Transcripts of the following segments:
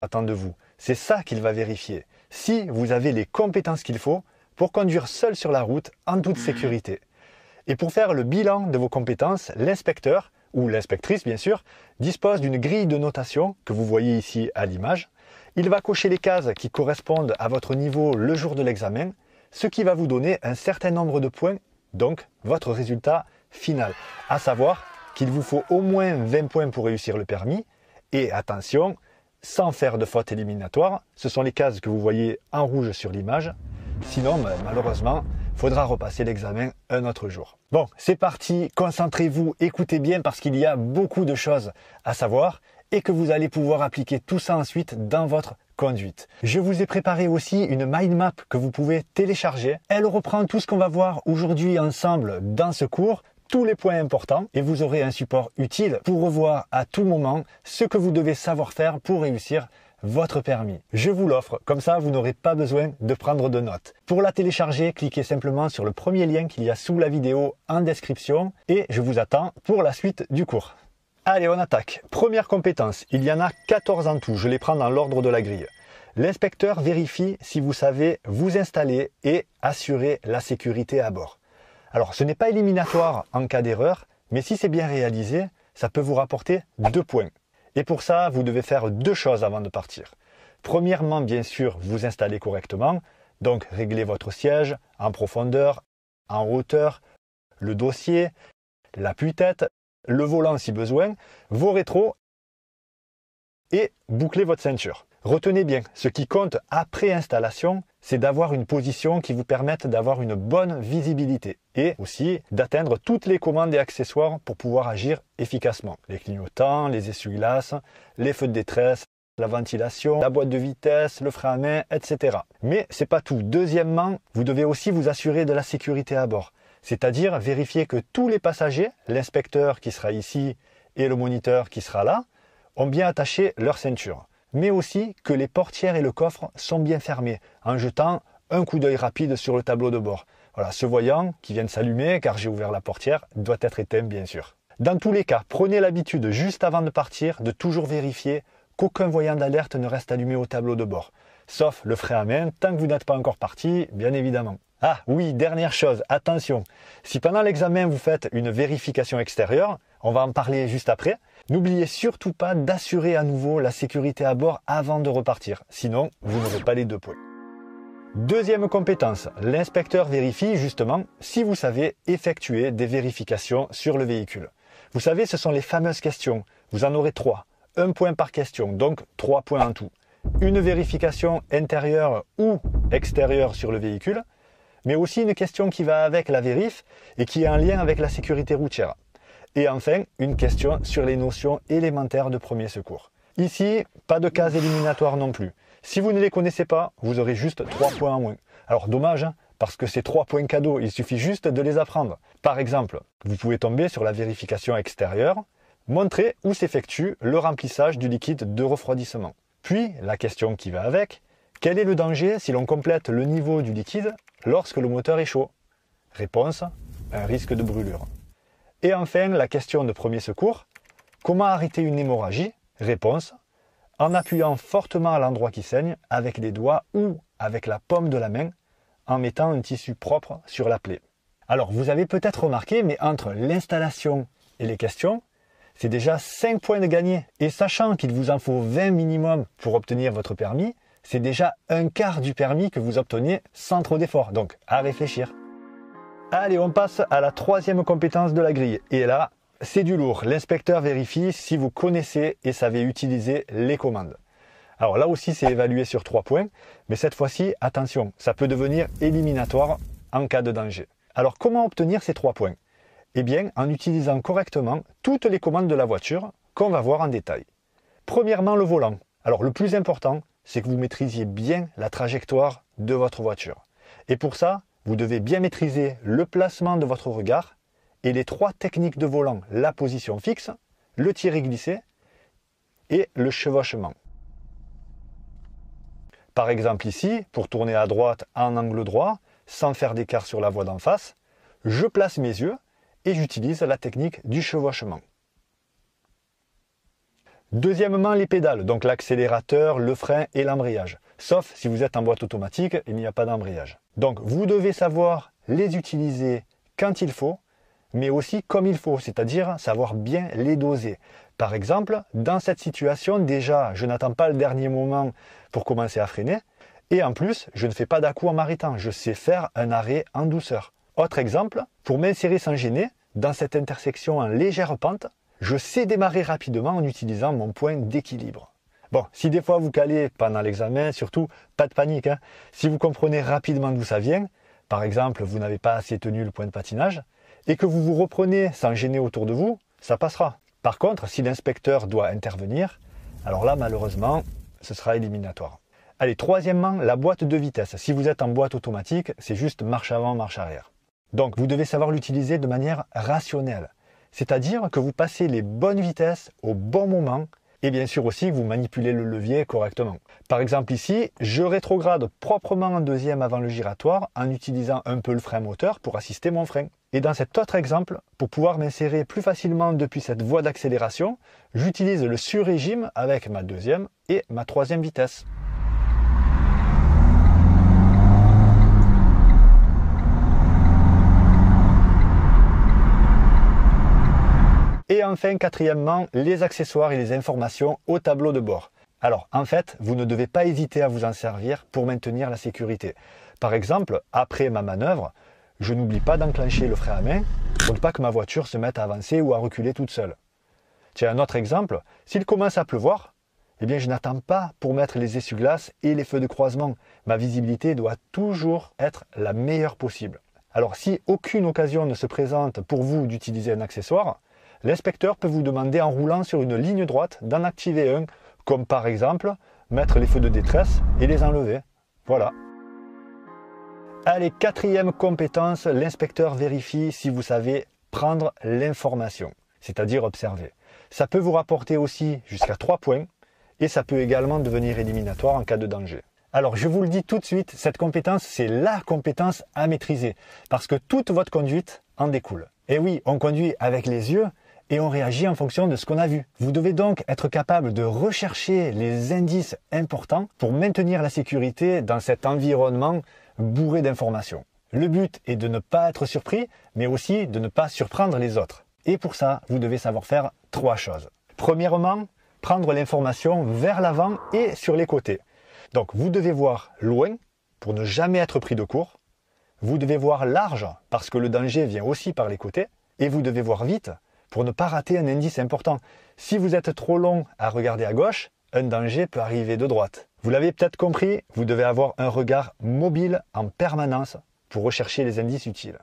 attend de vous. C'est ça qu'il va vérifier. Si vous avez les compétences qu'il faut pour conduire seul sur la route en toute sécurité. Et pour faire le bilan de vos compétences, l'inspecteur, ou l'inspectrice bien sûr, dispose d'une grille de notation que vous voyez ici à l'image. Il va cocher les cases qui correspondent à votre niveau le jour de l'examen, ce qui va vous donner un certain nombre de points, donc votre résultat final. À savoir qu'il vous faut au moins 20 points pour réussir le permis. Et attention, sans faire de faute éliminatoire, ce sont les cases que vous voyez en rouge sur l'image. Sinon, malheureusement, il faudra repasser l'examen un autre jour. Bon, c'est parti, concentrez-vous, écoutez bien parce qu'il y a beaucoup de choses à savoir et que vous allez pouvoir appliquer tout ça ensuite dans votre conduite. Je vous ai préparé aussi une mind map que vous pouvez télécharger. Elle reprend tout ce qu'on va voir aujourd'hui ensemble dans ce cours, tous les points importants, et vous aurez un support utile pour revoir à tout moment ce que vous devez savoir faire pour réussir votre permis. Je vous l'offre, comme ça vous n'aurez pas besoin de prendre de notes. Pour la télécharger, cliquez simplement sur le premier lien qu'il y a sous la vidéo en description et je vous attends pour la suite du cours. Allez, on attaque. Première compétence, il y en a 14 en tout, je les prends dans l'ordre de la grille. L'inspecteur vérifie si vous savez vous installer et assurer la sécurité à bord. Alors, ce n'est pas éliminatoire en cas d'erreur, mais si c'est bien réalisé, ça peut vous rapporter 2 points. Et pour ça, vous devez faire 2 choses avant de partir. Premièrement, bien sûr, vous installer correctement, donc régler votre siège en profondeur, en hauteur, le dossier, l'appui-tête, le volant si besoin, vos rétros et boucler votre ceinture. Retenez bien, ce qui compte après installation, c'est d'avoir une position qui vous permette d'avoir une bonne visibilité et aussi d'atteindre toutes les commandes et accessoires pour pouvoir agir efficacement. Les clignotants, les essuie-glaces, les feux de détresse, la ventilation, la boîte de vitesse, le frein à main, etc. Mais c'est pas tout. Deuxièmement, vous devez aussi vous assurer de la sécurité à bord. C'est-à-dire vérifier que tous les passagers, l'inspecteur qui sera ici et le moniteur qui sera là, ont bien attaché leur ceinture. Mais aussi que les portières et le coffre sont bien fermés en jetant un coup d'œil rapide sur le tableau de bord. Voilà, ce voyant qui vient de s'allumer car j'ai ouvert la portière doit être éteint bien sûr. Dans tous les cas, prenez l'habitude juste avant de partir de toujours vérifier qu'aucun voyant d'alerte ne reste allumé au tableau de bord. Sauf le frein à main tant que vous n'êtes pas encore parti, bien évidemment. Ah oui, dernière chose, attention, si pendant l'examen vous faites une vérification extérieure, on va en parler juste après, n'oubliez surtout pas d'assurer à nouveau la sécurité à bord avant de repartir, sinon vous n'aurez pas les 2 points. Deuxième compétence, l'inspecteur vérifie justement si vous savez effectuer des vérifications sur le véhicule. Vous savez, ce sont les fameuses questions, vous en aurez 3, 1 point par question, donc 3 points en tout. Une vérification intérieure ou extérieure sur le véhicule, mais aussi une question qui va avec la vérif et qui est en lien avec la sécurité routière. Et enfin, une question sur les notions élémentaires de premier secours. Ici, pas de cases éliminatoires non plus. Si vous ne les connaissez pas, vous aurez juste 3 points en moins. Alors dommage, parce que c'est 3 points cadeaux, il suffit juste de les apprendre. Par exemple, vous pouvez tomber sur la vérification extérieure, montrer où s'effectue le remplissage du liquide de refroidissement. Puis, la question qui va avec, quel est le danger si l'on complète le niveau du liquide lorsque le moteur est chaud? Réponse, un risque de brûlure. Et enfin, la question de premier secours, comment arrêter une hémorragie? Réponse, en appuyant fortement à l'endroit qui saigne avec les doigts ou avec la paume de la main en mettant un tissu propre sur la plaie. Alors, vous avez peut-être remarqué, mais entre l'installation et les questions, c'est déjà 5 points de gagné. Et sachant qu'il vous en faut 20 minimum pour obtenir votre permis, c'est déjà un quart du permis que vous obtenez sans trop d'efforts. Donc, à réfléchir. Allez, on passe à la 3e compétence de la grille. Et là, c'est du lourd. L'inspecteur vérifie si vous connaissez et savez utiliser les commandes. Alors là aussi, c'est évalué sur 3 points. Mais cette fois-ci, attention, ça peut devenir éliminatoire en cas de danger. Alors, comment obtenir ces 3 points? Eh bien, en utilisant correctement toutes les commandes de la voiture qu'on va voir en détail. Premièrement, le volant. Alors, le plus important, c'est que vous maîtrisiez bien la trajectoire de votre voiture. Et pour ça, vous devez bien maîtriser le placement de votre regard et les 3 techniques de volant, la position fixe, le tiré-glissé et le chevauchement. Par exemple ici, pour tourner à droite en angle droit, sans faire d'écart sur la voie d'en face, je place mes yeux et j'utilise la technique du chevauchement. Deuxièmement, les pédales, donc l'accélérateur, le frein et l'embrayage. Sauf si vous êtes en boîte automatique, il n'y a pas d'embrayage. Donc vous devez savoir les utiliser quand il faut, mais aussi comme il faut, c'est-à-dire savoir bien les doser. Par exemple, dans cette situation, déjà, je n'attends pas le dernier moment pour commencer à freiner, et en plus, je ne fais pas d'à-coup en m'arrêtant, je sais faire un arrêt en douceur. Autre exemple, pour m'insérer sans gêner, dans cette intersection en légère pente, je sais démarrer rapidement en utilisant mon point d'équilibre. Bon, si des fois vous calez pendant l'examen, surtout, pas de panique, hein. Si vous comprenez rapidement d'où ça vient, par exemple, vous n'avez pas assez tenu le point de patinage, et que vous vous reprenez sans gêner autour de vous, ça passera. Par contre, si l'inspecteur doit intervenir, alors là, malheureusement, ce sera éliminatoire. Allez, troisièmement, la boîte de vitesse. Si vous êtes en boîte automatique, c'est juste marche avant, marche arrière. Donc, vous devez savoir l'utiliser de manière rationnelle. C'est-à-dire que vous passez les bonnes vitesses au bon moment et bien sûr aussi que vous manipulez le levier correctement. Par exemple ici, je rétrograde proprement en deuxième avant le giratoire en utilisant un peu le frein moteur pour assister mon frein. Et dans cet autre exemple, pour pouvoir m'insérer plus facilement depuis cette voie d'accélération, j'utilise le sur-régime avec ma deuxième et ma troisième vitesse. Et enfin, quatrièmement, les accessoires et les informations au tableau de bord. Alors, en fait, vous ne devez pas hésiter à vous en servir pour maintenir la sécurité. Par exemple, après ma manœuvre, je n'oublie pas d'enclencher le frein à main pour ne pas que ma voiture se mette à avancer ou à reculer toute seule. Tiens, un autre exemple, s'il commence à pleuvoir, eh bien, je n'attends pas pour mettre les essuie-glaces et les feux de croisement. Ma visibilité doit toujours être la meilleure possible. Alors, si aucune occasion ne se présente pour vous d'utiliser un accessoire, l'inspecteur peut vous demander en roulant sur une ligne droite d'en activer un, comme par exemple mettre les feux de détresse et les enlever. Voilà. Allez, quatrième compétence, l'inspecteur vérifie si vous savez prendre l'information, c'est-à-dire observer. Ça peut vous rapporter aussi jusqu'à 3 points et ça peut également devenir éliminatoire en cas de danger. Alors je vous le dis tout de suite, cette compétence, c'est la compétence à maîtriser parce que toute votre conduite en découle. Et oui, on conduit avec les yeux et on réagit en fonction de ce qu'on a vu. Vous devez donc être capable de rechercher les indices importants pour maintenir la sécurité dans cet environnement bourré d'informations. Le but est de ne pas être surpris, mais aussi de ne pas surprendre les autres. Et pour ça, vous devez savoir faire 3 choses. Premièrement, prendre l'information vers l'avant et sur les côtés. Donc vous devez voir loin pour ne jamais être pris de court. Vous devez voir large parce que le danger vient aussi par les côtés. Et vous devez voir vite pour ne pas rater un indice important. Si vous êtes trop long à regarder à gauche, un danger peut arriver de droite. Vous l'avez peut-être compris, vous devez avoir un regard mobile en permanence pour rechercher les indices utiles.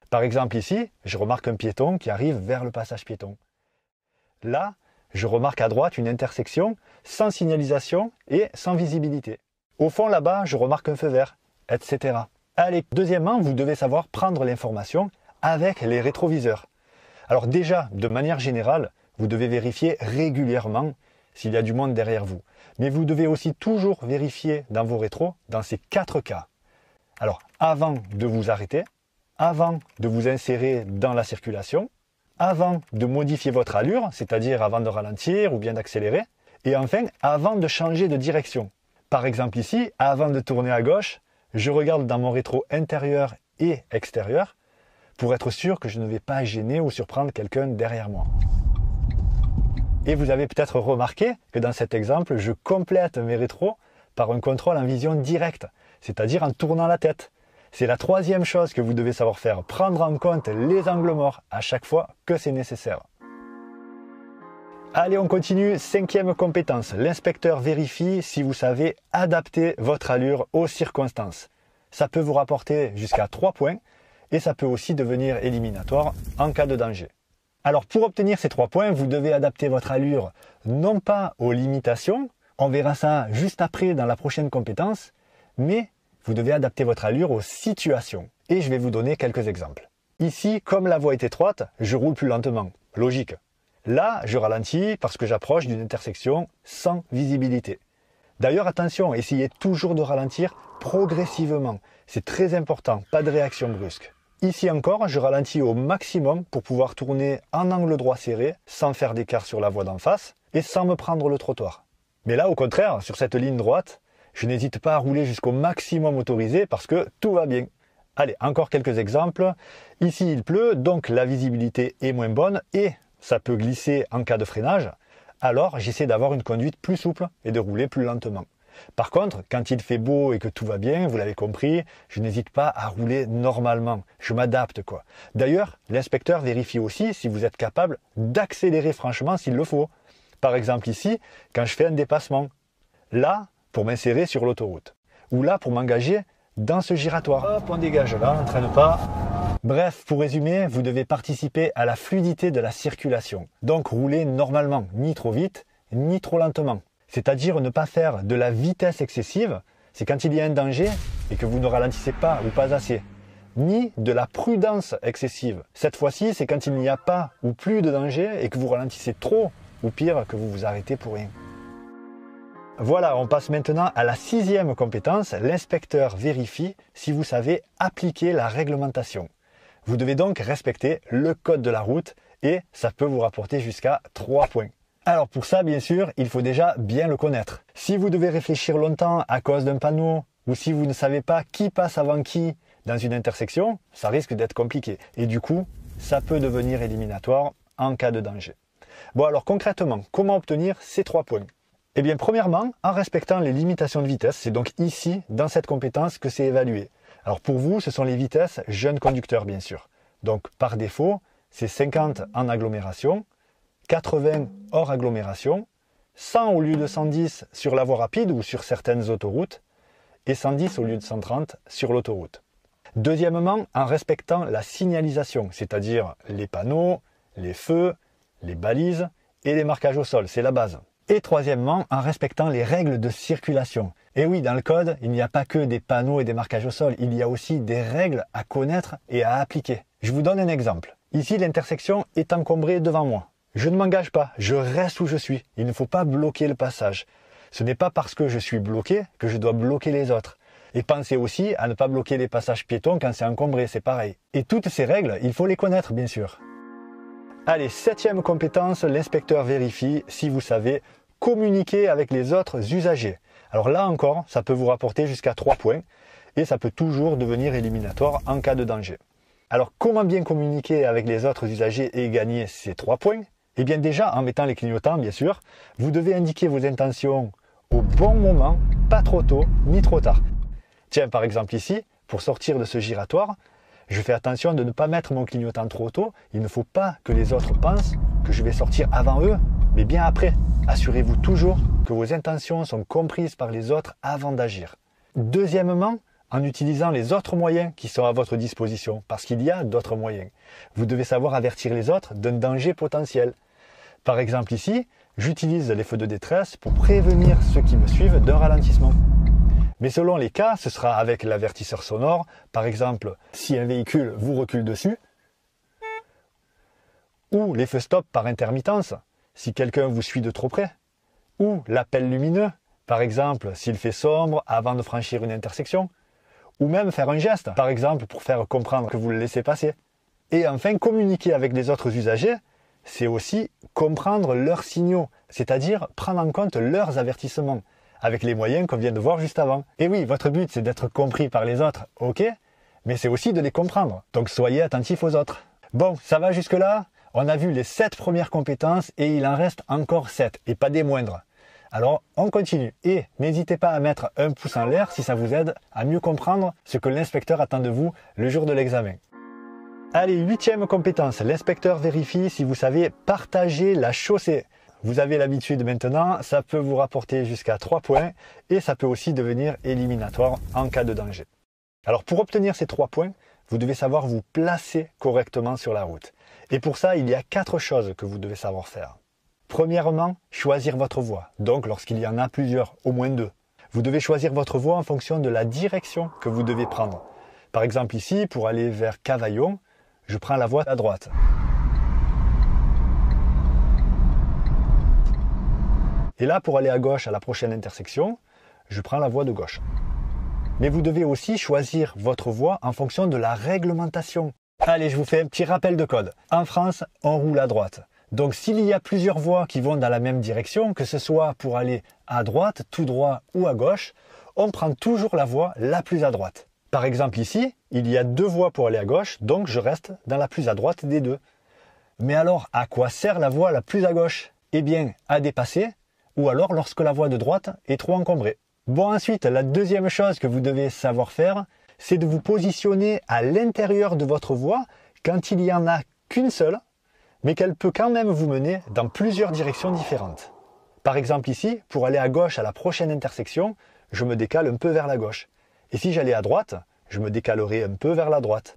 Par exemple ici, je remarque un piéton qui arrive vers le passage piéton. Là, je remarque à droite une intersection sans signalisation et sans visibilité. Au fond là-bas, je remarque un feu vert, etc. Allez, deuxièmement, vous devez savoir prendre l'information avec les rétroviseurs. Alors déjà, de manière générale, vous devez vérifier régulièrement s'il y a du monde derrière vous. Mais vous devez aussi toujours vérifier dans vos rétros dans ces 4 cas. Alors, avant de vous arrêter, avant de vous insérer dans la circulation, avant de modifier votre allure, c'est-à-dire avant de ralentir ou bien d'accélérer, et enfin, avant de changer de direction. Par exemple ici, avant de tourner à gauche, je regarde dans mon rétro intérieur et extérieur pour être sûr que je ne vais pas gêner ou surprendre quelqu'un derrière moi. Et vous avez peut-être remarqué que dans cet exemple, je complète mes rétros par un contrôle en vision directe, c'est-à-dire en tournant la tête. C'est la 3e chose que vous devez savoir faire, prendre en compte les angles morts à chaque fois que c'est nécessaire. Allez, on continue, 5e compétence. L'inspecteur vérifie si vous savez adapter votre allure aux circonstances. Ça peut vous rapporter jusqu'à 3 points et ça peut aussi devenir éliminatoire en cas de danger. Alors pour obtenir ces 3 points, vous devez adapter votre allure non pas aux limitations, on verra ça juste après dans la prochaine compétence, mais vous devez adapter votre allure aux situations. Et je vais vous donner quelques exemples. Ici, comme la voie est étroite, je roule plus lentement. Logique. Là, je ralentis parce que j'approche d'une intersection sans visibilité. D'ailleurs, attention, essayez toujours de ralentir progressivement. C'est très important, pas de réaction brusque. Ici encore, je ralentis au maximum pour pouvoir tourner en angle droit serré sans faire d'écart sur la voie d'en face et sans me prendre le trottoir. Mais là, au contraire, sur cette ligne droite, je n'hésite pas à rouler jusqu'au maximum autorisé parce que tout va bien. Allez, encore quelques exemples. Ici, il pleut, donc la visibilité est moins bonne et ça peut glisser en cas de freinage. Alors, j'essaie d'avoir une conduite plus souple et de rouler plus lentement. Par contre, quand il fait beau et que tout va bien, vous l'avez compris, je n'hésite pas à rouler normalement. Je m'adapte, quoi. D'ailleurs, l'inspecteur vérifie aussi si vous êtes capable d'accélérer franchement s'il le faut. Par exemple ici, quand je fais un dépassement. Là, pour m'insérer sur l'autoroute. Ou là, pour m'engager dans ce giratoire. Hop, on dégage là, on ne traîne pas. Bref, pour résumer, vous devez participer à la fluidité de la circulation. Donc rouler normalement, ni trop vite, ni trop lentement. C'est-à-dire ne pas faire de la vitesse excessive, c'est quand il y a un danger et que vous ne ralentissez pas ou pas assez. Ni de la prudence excessive. Cette fois-ci, c'est quand il n'y a pas ou plus de danger et que vous ralentissez trop, ou pire, que vous vous arrêtez pour rien. Voilà, on passe maintenant à la 6e compétence. L'inspecteur vérifie si vous savez appliquer la réglementation. Vous devez donc respecter le code de la route et ça peut vous rapporter jusqu'à 3 points. Alors pour ça, bien sûr, il faut déjà bien le connaître. Si vous devez réfléchir longtemps à cause d'un panneau ou si vous ne savez pas qui passe avant qui dans une intersection, ça risque d'être compliqué. Et du coup, ça peut devenir éliminatoire en cas de danger. Bon alors concrètement, comment obtenir ces 3 points? Eh bien premièrement, en respectant les limitations de vitesse, c'est donc ici, dans cette compétence, que c'est évalué. Alors pour vous, ce sont les vitesses jeunes conducteurs bien sûr. Donc par défaut, c'est 50 en agglomération, 80 hors agglomération, 100 au lieu de 110 sur la voie rapide ou sur certaines autoroutes, et 110 au lieu de 130 sur l'autoroute. Deuxièmement, en respectant la signalisation, c'est-à-dire les panneaux, les feux, les balises et les marquages au sol, c'est la base. Et troisièmement, en respectant les règles de circulation. Et oui, dans le code, il n'y a pas que des panneaux et des marquages au sol, il y a aussi des règles à connaître et à appliquer. Je vous donne un exemple. Ici, l'intersection est encombrée devant moi. Je ne m'engage pas, je reste où je suis. Il ne faut pas bloquer le passage. Ce n'est pas parce que je suis bloqué que je dois bloquer les autres. Et pensez aussi à ne pas bloquer les passages piétons quand c'est encombré, c'est pareil. Et toutes ces règles, il faut les connaître, bien sûr. Allez, 7e compétence, l'inspecteur vérifie si vous savez communiquer avec les autres usagers. Alors là encore, ça peut vous rapporter jusqu'à 3 points et ça peut toujours devenir éliminatoire en cas de danger. Alors comment bien communiquer avec les autres usagers et gagner ces 3 points? Eh bien déjà, en mettant les clignotants, bien sûr, vous devez indiquer vos intentions au bon moment, pas trop tôt ni trop tard. Tiens, par exemple ici, pour sortir de ce giratoire, je fais attention de ne pas mettre mon clignotant trop tôt. Il ne faut pas que les autres pensent que je vais sortir avant eux, mais bien après. Assurez-vous toujours que vos intentions sont comprises par les autres avant d'agir. Deuxièmement, en utilisant les autres moyens qui sont à votre disposition, parce qu'il y a d'autres moyens. Vous devez savoir avertir les autres d'un danger potentiel. Par exemple ici, j'utilise les feux de détresse pour prévenir ceux qui me suivent d'un ralentissement. Mais selon les cas, ce sera avec l'avertisseur sonore, par exemple si un véhicule vous recule dessus, ou les feux stop par intermittence, si quelqu'un vous suit de trop près, ou l'appel lumineux, par exemple s'il fait sombre avant de franchir une intersection, ou même faire un geste, par exemple pour faire comprendre que vous le laissez passer. Et enfin, communiquer avec les autres usagers, c'est aussi comprendre leurs signaux, c'est-à-dire prendre en compte leurs avertissements, avec les moyens qu'on vient de voir juste avant. Et oui, votre but c'est d'être compris par les autres, ok, mais c'est aussi de les comprendre, donc soyez attentifs aux autres. Bon, ça va jusque-là? On a vu les 7 premières compétences et il en reste encore 7, et pas des moindres. Alors, on continue. Et n'hésitez pas à mettre un pouce en l'air si ça vous aide à mieux comprendre ce que l'inspecteur attend de vous le jour de l'examen. Allez, 8e compétence. L'inspecteur vérifie si vous savez partager la chaussée. Vous avez l'habitude maintenant, ça peut vous rapporter jusqu'à 3 points et ça peut aussi devenir éliminatoire en cas de danger. Alors, pour obtenir ces 3 points, vous devez savoir vous placer correctement sur la route. Et pour ça, il y a 4 choses que vous devez savoir faire. Premièrement, choisir votre voie. Donc, lorsqu'il y en a plusieurs, au moins 2. Vous devez choisir votre voie en fonction de la direction que vous devez prendre. Par exemple ici, pour aller vers Cavaillon, je prends la voie à droite. Et là, pour aller à gauche à la prochaine intersection, je prends la voie de gauche. Mais vous devez aussi choisir votre voie en fonction de la réglementation. Allez, je vous fais un petit rappel de code. En France, on roule à droite. Donc s'il y a plusieurs voies qui vont dans la même direction, que ce soit pour aller à droite, tout droit ou à gauche, on prend toujours la voie la plus à droite. Par exemple ici, il y a 2 voies pour aller à gauche, donc je reste dans la plus à droite des 2. Mais alors, à quoi sert la voie la plus à gauche? Eh bien, à dépasser, ou alors lorsque la voie de droite est trop encombrée. Bon, ensuite, la deuxième chose que vous devez savoir faire, c'est de vous positionner à l'intérieur de votre voie quand il n'y en a qu'une seule, mais qu'elle peut quand même vous mener dans plusieurs directions différentes. Par exemple ici, pour aller à gauche à la prochaine intersection, je me décale un peu vers la gauche. Et si j'allais à droite, je me décalerai un peu vers la droite.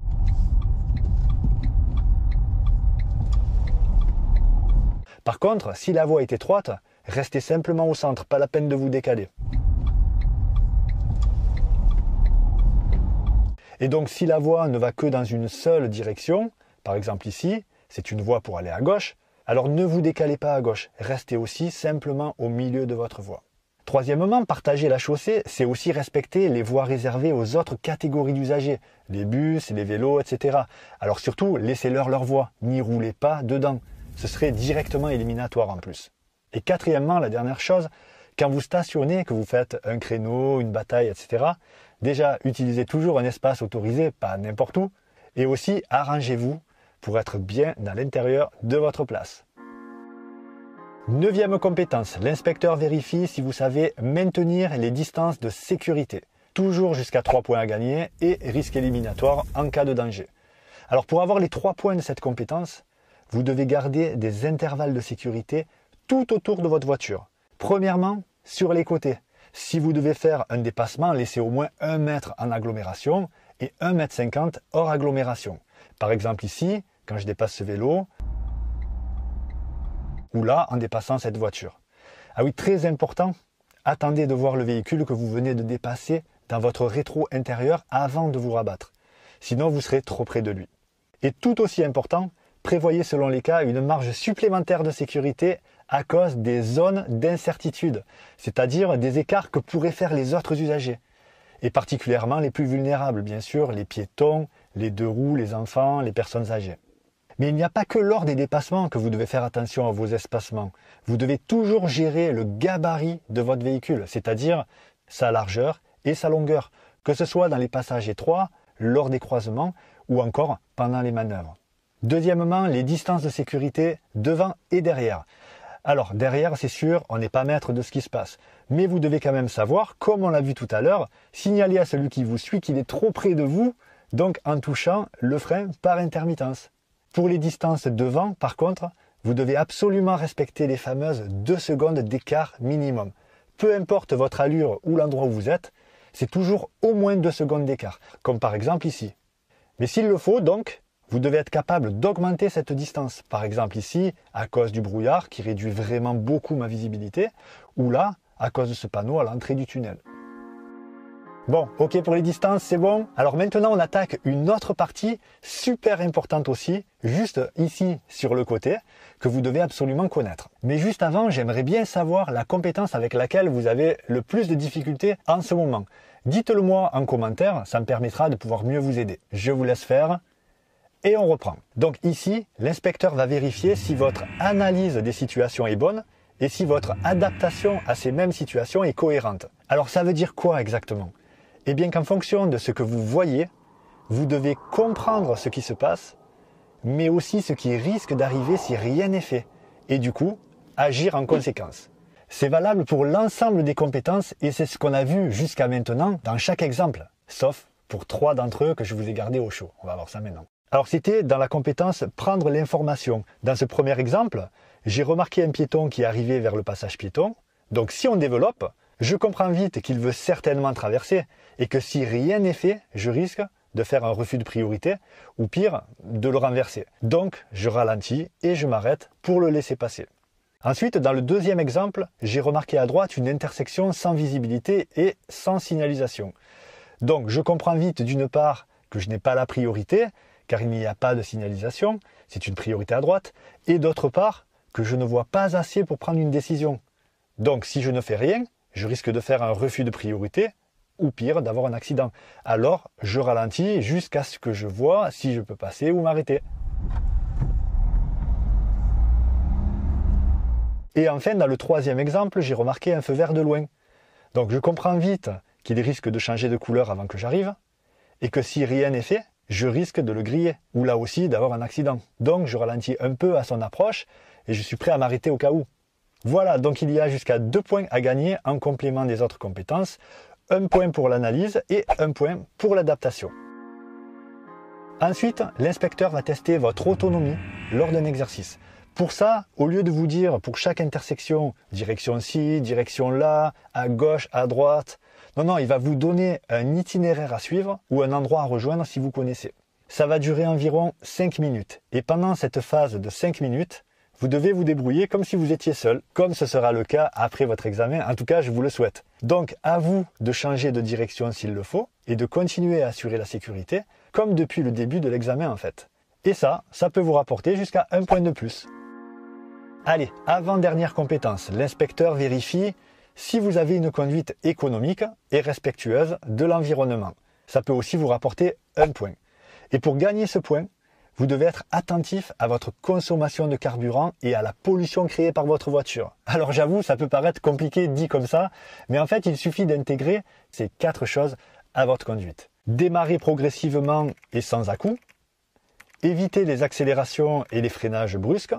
Par contre, si la voie est étroite, restez simplement au centre, pas la peine de vous décaler. Et donc si la voie ne va que dans une seule direction, par exemple ici, c'est une voie pour aller à gauche, alors ne vous décalez pas à gauche, restez aussi simplement au milieu de votre voie. Troisièmement, partager la chaussée, c'est aussi respecter les voies réservées aux autres catégories d'usagers, les bus, les vélos, etc. Alors surtout, laissez-leur leur voie, n'y roulez pas dedans, ce serait directement éliminatoire en plus. Et quatrièmement, la dernière chose, quand vous stationnez, que vous faites un créneau, une bataille, etc., déjà, utilisez toujours un espace autorisé, pas n'importe où, et aussi arrangez-vous pour être bien dans l'intérieur de votre place. 9e compétence, l'inspecteur vérifie si vous savez maintenir les distances de sécurité. Toujours jusqu'à 3 points à gagner et risque éliminatoire en cas de danger. Alors pour avoir les 3 points de cette compétence, vous devez garder des intervalles de sécurité tout autour de votre voiture. Premièrement, sur les côtés. Si vous devez faire un dépassement, laissez au moins 1 mètre en agglomération et 1,50 m hors agglomération. Par exemple ici, quand je dépasse ce vélo, ou là, en dépassant cette voiture. Ah oui, très important, attendez de voir le véhicule que vous venez de dépasser dans votre rétro intérieur avant de vous rabattre. Sinon, vous serez trop près de lui. Et tout aussi important, prévoyez selon les cas une marge supplémentaire de sécurité à cause des zones d'incertitude, c'est-à-dire des écarts que pourraient faire les autres usagers. Et particulièrement les plus vulnérables, bien sûr, les piétons, les 2 roues, les enfants, les personnes âgées. Mais il n'y a pas que lors des dépassements que vous devez faire attention à vos espacements. Vous devez toujours gérer le gabarit de votre véhicule, c'est-à-dire sa largeur et sa longueur, que ce soit dans les passages étroits, lors des croisements ou encore pendant les manœuvres. Deuxièmement, les distances de sécurité devant et derrière. Alors derrière, c'est sûr, on n'est pas maître de ce qui se passe. Mais vous devez quand même savoir, comme on l'a vu tout à l'heure, signaler à celui qui vous suit qu'il est trop près de vous, donc en touchant le frein par intermittence. Pour les distances devant, par contre, vous devez absolument respecter les fameuses 2 secondes d'écart minimum. Peu importe votre allure ou l'endroit où vous êtes, c'est toujours au moins 2 secondes d'écart, comme par exemple ici. Mais s'il le faut donc, vous devez être capable d'augmenter cette distance. Par exemple ici, à cause du brouillard qui réduit vraiment beaucoup ma visibilité, ou là, à cause de ce panneau à l'entrée du tunnel. Bon, ok pour les distances, c'est bon. Alors maintenant, on attaque une autre partie super importante aussi, juste ici sur le côté, que vous devez absolument connaître. Mais juste avant, j'aimerais bien savoir la compétence avec laquelle vous avez le plus de difficultés en ce moment. Dites-le moi en commentaire, ça me permettra de pouvoir mieux vous aider. Je vous laisse faire et on reprend. Donc ici, l'inspecteur va vérifier si votre analyse des situations est bonne et si votre adaptation à ces mêmes situations est cohérente. Alors ça veut dire quoi exactement ? Eh bien qu'en fonction de ce que vous voyez, vous devez comprendre ce qui se passe, mais aussi ce qui risque d'arriver si rien n'est fait, et du coup, agir en conséquence. C'est valable pour l'ensemble des compétences et c'est ce qu'on a vu jusqu'à maintenant dans chaque exemple, sauf pour 3 d'entre eux que je vous ai gardés au chaud. On va voir ça maintenant. Alors c'était dans la compétence prendre l'information. Dans ce premier exemple, j'ai remarqué un piéton qui arrivait vers le passage piéton, donc si on développe, je comprends vite qu'il veut certainement traverser et que si rien n'est fait, je risque de faire un refus de priorité ou pire, de le renverser. Donc, je ralentis et je m'arrête pour le laisser passer. Ensuite, dans le deuxième exemple, j'ai remarqué à droite une intersection sans visibilité et sans signalisation. Donc, je comprends vite d'une part que je n'ai pas la priorité car il n'y a pas de signalisation, c'est une priorité à droite, et d'autre part que je ne vois pas assez pour prendre une décision. Donc, si je ne fais rien, je risque de faire un refus de priorité ou pire, d'avoir un accident. Alors, je ralentis jusqu'à ce que je vois si je peux passer ou m'arrêter. Et enfin, dans le troisième exemple, j'ai remarqué un feu vert de loin. Donc je comprends vite qu'il risque de changer de couleur avant que j'arrive, et que si rien n'est fait, je risque de le griller, ou là aussi d'avoir un accident. Donc je ralentis un peu à son approche, et je suis prêt à m'arrêter au cas où. Voilà, donc il y a jusqu'à 2 points à gagner en complément des autres compétences, 1 point pour l'analyse et 1 point pour l'adaptation. Ensuite, l'inspecteur va tester votre autonomie lors d'un exercice. Pour ça, au lieu de vous dire pour chaque intersection, direction ci, direction là, à gauche, à droite, non, il va vous donner un itinéraire à suivre ou un endroit à rejoindre si vous connaissez. Ça va durer environ 5 minutes. Et pendant cette phase de 5 minutes, vous devez vous débrouiller comme si vous étiez seul, comme ce sera le cas après votre examen. En tout cas, je vous le souhaite. Donc, à vous de changer de direction s'il le faut et de continuer à assurer la sécurité, comme depuis le début de l'examen en fait. Et ça peut vous rapporter jusqu'à 1 point de plus. Allez, avant-dernière compétence, l'inspecteur vérifie si vous avez une conduite économique et respectueuse de l'environnement. Ça peut aussi vous rapporter 1 point. Et pour gagner ce point, vous devez être attentif à votre consommation de carburant et à la pollution créée par votre voiture. Alors j'avoue, ça peut paraître compliqué dit comme ça, mais en fait il suffit d'intégrer ces 4 choses à votre conduite. Démarrer progressivement et sans à-coups, éviter les accélérations et les freinages brusques,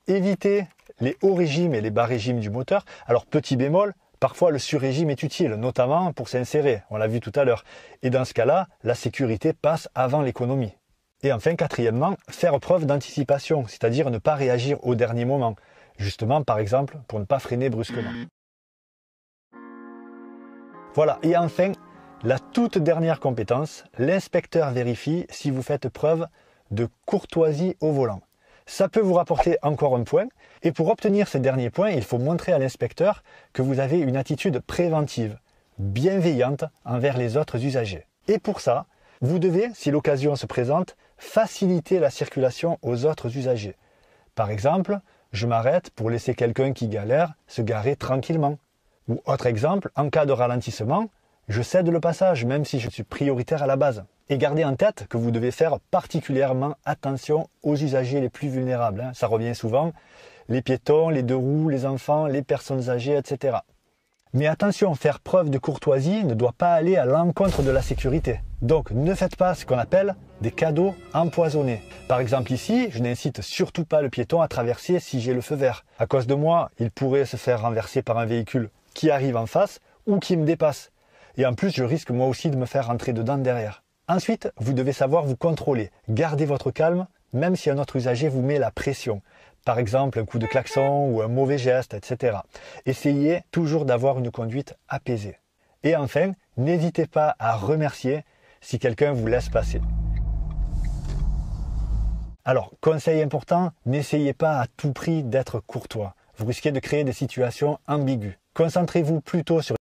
éviter les hauts régimes et les bas régimes du moteur. Alors petit bémol, parfois le sur-régime est utile, notamment pour s'insérer, on l'a vu tout à l'heure. Et dans ce cas-là, la sécurité passe avant l'économie. Et enfin, quatrièmement, faire preuve d'anticipation, c'est-à-dire ne pas réagir au dernier moment. Justement, par exemple, pour ne pas freiner brusquement. Voilà, et enfin, la toute dernière compétence, l'inspecteur vérifie si vous faites preuve de courtoisie au volant. Ça peut vous rapporter encore 1 point, et pour obtenir ce dernier point, il faut montrer à l'inspecteur que vous avez une attitude préventive, bienveillante envers les autres usagers. Et pour ça, vous devez, si l'occasion se présente, faciliter la circulation aux autres usagers. Par exemple, je m'arrête pour laisser quelqu'un qui galère se garer tranquillement. Ou autre exemple, en cas de ralentissement, je cède le passage même si je suis prioritaire à la base. Et gardez en tête que vous devez faire particulièrement attention aux usagers les plus vulnérables. Ça revient souvent, les piétons, les 2 roues, les enfants, les personnes âgées, etc. Mais attention, faire preuve de courtoisie ne doit pas aller à l'encontre de la sécurité. Donc ne faites pas ce qu'on appelle des cadeaux empoisonnés. Par exemple ici, je n'incite surtout pas le piéton à traverser si j'ai le feu vert. À cause de moi, il pourrait se faire renverser par un véhicule qui arrive en face ou qui me dépasse. Et en plus, je risque moi aussi de me faire rentrer dedans derrière. Ensuite, vous devez savoir vous contrôler. Gardez votre calme, même si un autre usager vous met la pression. Par exemple, un coup de klaxon ou un mauvais geste, etc. Essayez toujours d'avoir une conduite apaisée. Et enfin, n'hésitez pas à remercier si quelqu'un vous laisse passer. Alors, conseil important, n'essayez pas à tout prix d'être courtois. Vous risquez de créer des situations ambiguës. Concentrez-vous plutôt sur